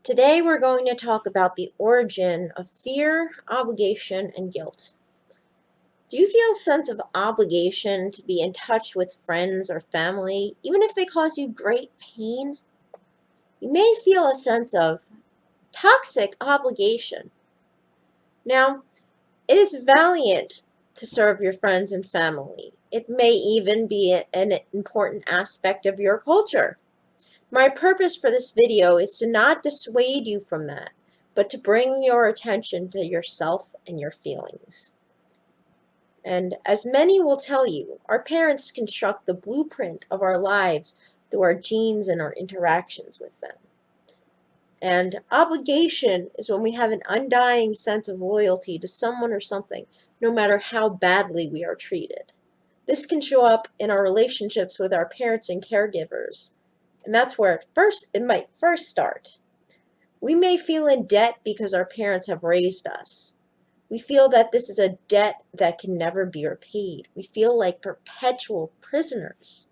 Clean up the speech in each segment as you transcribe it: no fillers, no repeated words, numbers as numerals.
Today we're going to talk about the origin of fear, obligation, and guilt. Do you feel a sense of obligation to be in touch with friends or family, even if they cause you great pain? You may feel a sense of toxic obligation. Now, it is valiant to serve your friends and family. It may even be an important aspect of your culture. My purpose for this video is to not dissuade you from that, but to bring your attention to yourself and your feelings. And as many will tell you, our parents construct the blueprint of our lives through our genes and our interactions with them. And obligation is when we have an undying sense of loyalty to someone or something, no matter how badly we are treated. This can show up in our relationships with our parents and caregivers. And that's where it might first start. We may feel in debt because our parents have raised us. We feel that this is a debt that can never be repaid. We feel like perpetual prisoners.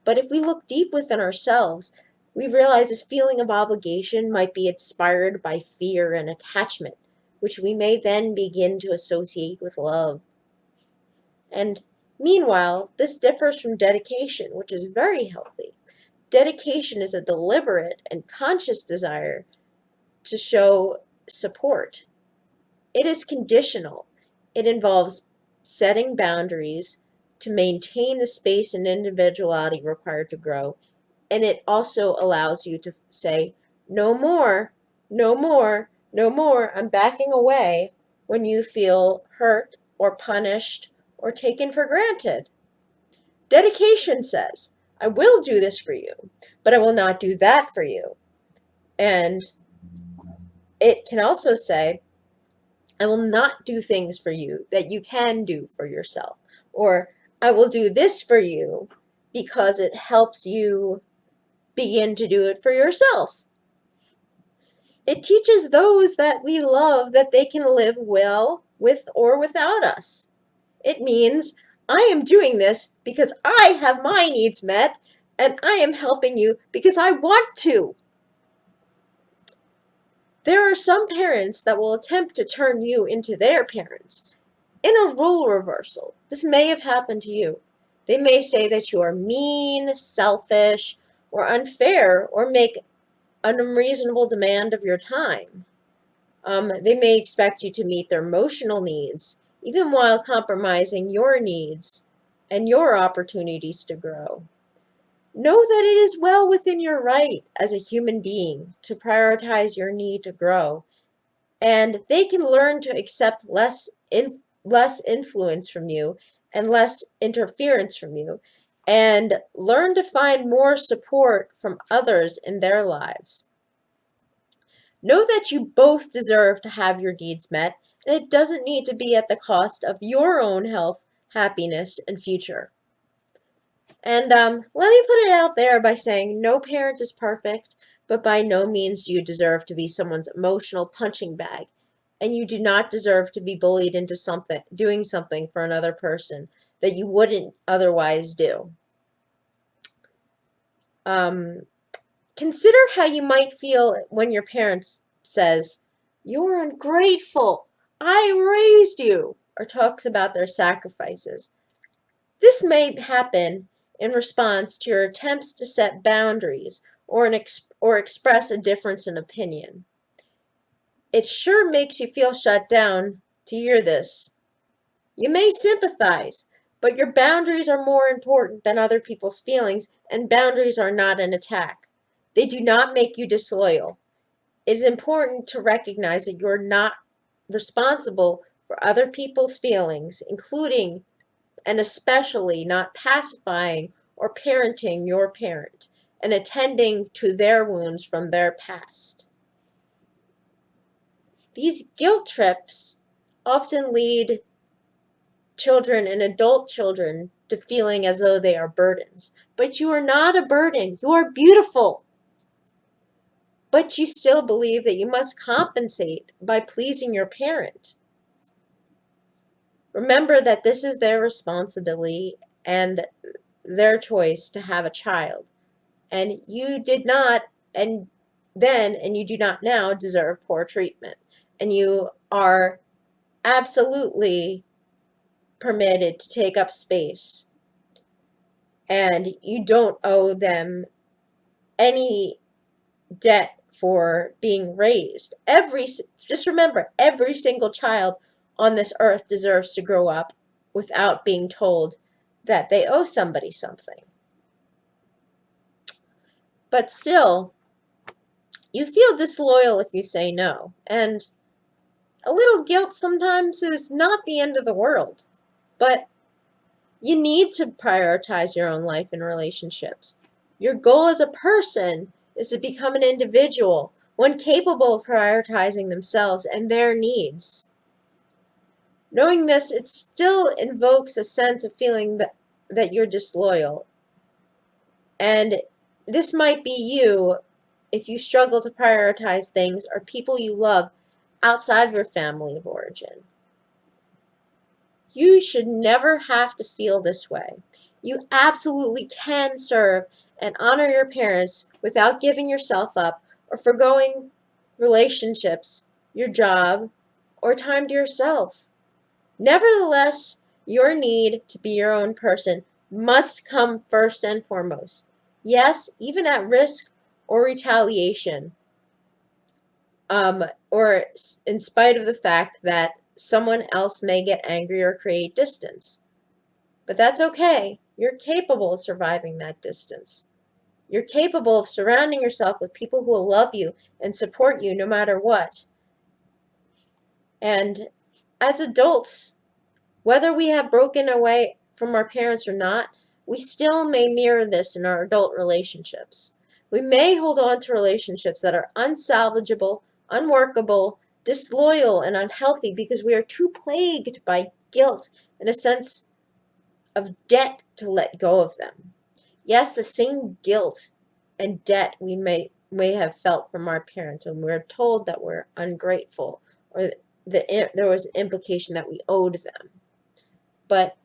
But if we look deep within ourselves, we realize this feeling of obligation might be inspired by fear and attachment, which we may then begin to associate with love. And meanwhile, this differs from dedication, which is very healthy. Dedication is a deliberate and conscious desire to show support. It is conditional. It involves setting boundaries to maintain the space and individuality required to grow. And it also allows you to say, no more, no more, no more. I'm backing away when you feel hurt or punished or taken for granted. Dedication says, I will do this for you, but I will not do that for you. And it can also say, I will not do things for you that you can do for yourself. Or I will do this for you because it helps you begin to do it for yourself. It teaches those that we love that they can live well with or without us. It means I am doing this because I have my needs met, and I am helping you because I want to. There are some parents that will attempt to turn you into their parents in a role reversal. This may have happened to you. They may say that you are mean, selfish, or unfair, or make an unreasonable demand of your time. They may expect you to meet their emotional needs, even while compromising your needs and your opportunities to grow. Know that it is well within your right as a human being to prioritize your need to grow, and they can learn to accept less influence from you and less interference from you, and learn to find more support from others in their lives. Know that you both deserve to have your needs met, and it doesn't need to be at the cost of your own health, happiness, and future. And let me put it out there by saying no parent is perfect, but by no means do you deserve to be someone's emotional punching bag. And you do not deserve to be bullied into doing something for another person that you wouldn't otherwise do. Consider how you might feel when your parents says, "You're ungrateful. I raised you," or talks about their sacrifices. This may happen in response to your attempts to set boundaries or express a difference in opinion. It sure makes you feel shut down to hear this. You may sympathize, but your boundaries are more important than other people's feelings, and boundaries are not an attack. They do not make you disloyal. It is important to recognize that you're not responsible for other people's feelings, including and especially not pacifying or parenting your parent and attending to their wounds from their past. These guilt trips often lead children and adult children to feeling as though they are burdens. But you are not a burden. You are beautiful. But you still believe that you must compensate by pleasing your parent. Remember that this is their responsibility and their choice to have a child. And you did not, and then, and you do not now, deserve poor treatment. And you are absolutely permitted to take up space. And you don't owe them any debt for being raised. Just remember, every single child on this earth deserves to grow up without being told that they owe somebody something. But still, you feel disloyal if you say no. And a little guilt sometimes is not the end of the world. But you need to prioritize your own life and relationships. Your goal as a person is to become an individual, one capable of prioritizing themselves and their needs. Knowing this, it still invokes a sense of feeling that you're disloyal. And this might be you if you struggle to prioritize things or people you love outside of your family of origin. You should never have to feel this way. You absolutely can serve and honor your parents without giving yourself up or forgoing relationships, your job, or time to yourself. Nevertheless, your need to be your own person must come first and foremost. Yes, even at risk or retaliation, or in spite of the fact that someone else may get angry or create distance. But that's okay. You're capable of surviving that distance. You're capable of surrounding yourself with people who will love you and support you no matter what. And as adults, whether we have broken away from our parents or not, we still may mirror this in our adult relationships. We may hold on to relationships that are unsalvageable, unworkable, disloyal, and unhealthy because we are too plagued by guilt and a sense of debt to let go of them. Yes, the same guilt and debt we may have felt from our parents when we're told that we're ungrateful or there was an implication that we owed them. But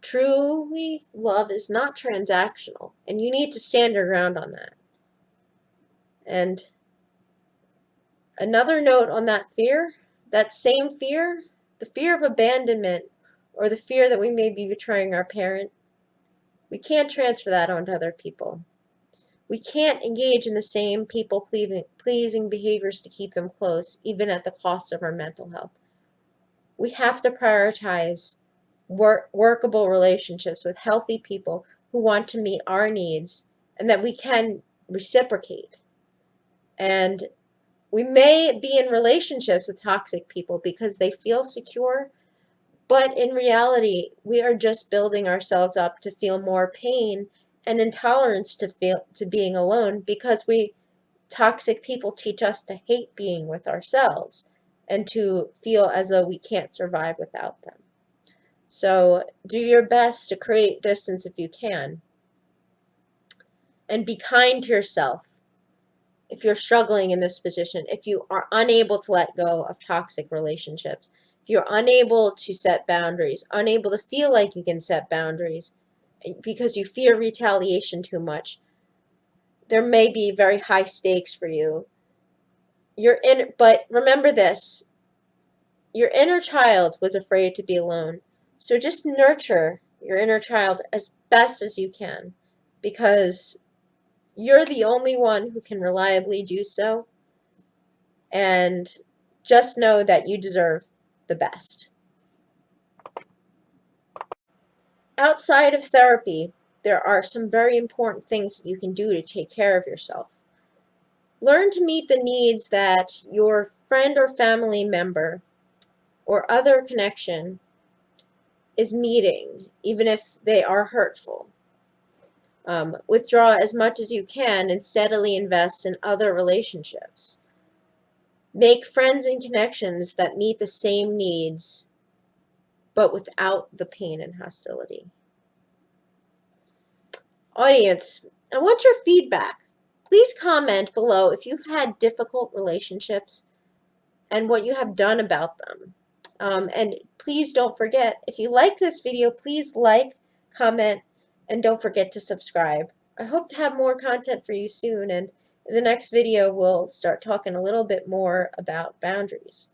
truly, love is not transactional, and you need to stand your ground on that. And another note on that fear, that same fear, the fear of abandonment or the fear that we may be betraying our parent, we can't transfer that onto other people. We can't engage in the same people-pleasing behaviors to keep them close, even at the cost of our mental health. We have to prioritize workable relationships with healthy people who want to meet our needs and that we can reciprocate. And we may be in relationships with toxic people because they feel secure, but in reality, we are just building ourselves up to feel more pain and intolerance to being alone because toxic people teach us to hate being with ourselves and to feel as though we can't survive without them. So do your best to create distance if you can. And be kind to yourself if you're struggling in this position, if you are unable to let go of toxic relationships, if you're unable to set boundaries, unable to feel like you can set boundaries because you fear retaliation too much, there may be very high stakes for you. But remember this, your inner child was afraid to be alone. So just nurture your inner child as best as you can because you're the only one who can reliably do so. And just know that you deserve the best. Outside of therapy, there are some very important things that you can do to take care of yourself. Learn to meet the needs that your friend or family member or other connection is meeting, even if they are hurtful. Withdraw as much as you can and steadily invest in other relationships. Make friends and connections that meet the same needs, but without the pain and hostility. Audience, I want your feedback. Please comment below if you've had difficult relationships and what you have done about them. And please don't forget, if you like this video, please like, comment, and don't forget to subscribe. I hope to have more content for you soon, and In the next video, we'll start talking a little bit more about boundaries.